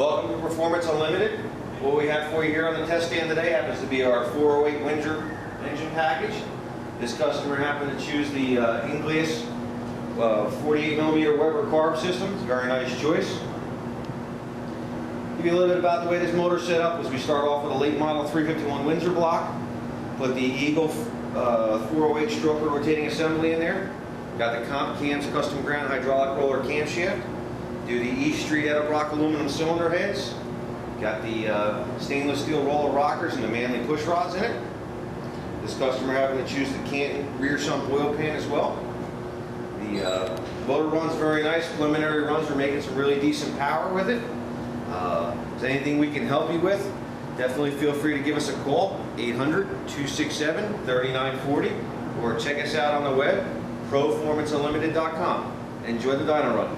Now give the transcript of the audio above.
Welcome to Performance Unlimited. What we have for you here on the test stand today happens to be our 408 Windsor engine package. This customer happened to choose the Inglis 48mm Weber carb system. It's a very nice choice. Give you a little bit about the way this motor is set up. Is we start off with a late model 351 Windsor block. Put the Eagle 408 stroker rotating assembly in there. Got the comp cams custom ground hydraulic roller camshaft. Do the East Street Edelbrock aluminum cylinder heads. Got the stainless steel roller rockers and the Manley push rods in it. This customer happened to choose the Canton rear sump oil pan as well. The motor runs very nice. Preliminary runs are making some really decent power with it. If there's anything we can help you with, definitely feel free to give us a call, 800-267-3940, or check us out on the web, proformanceunlimited.com. Enjoy the dyno run.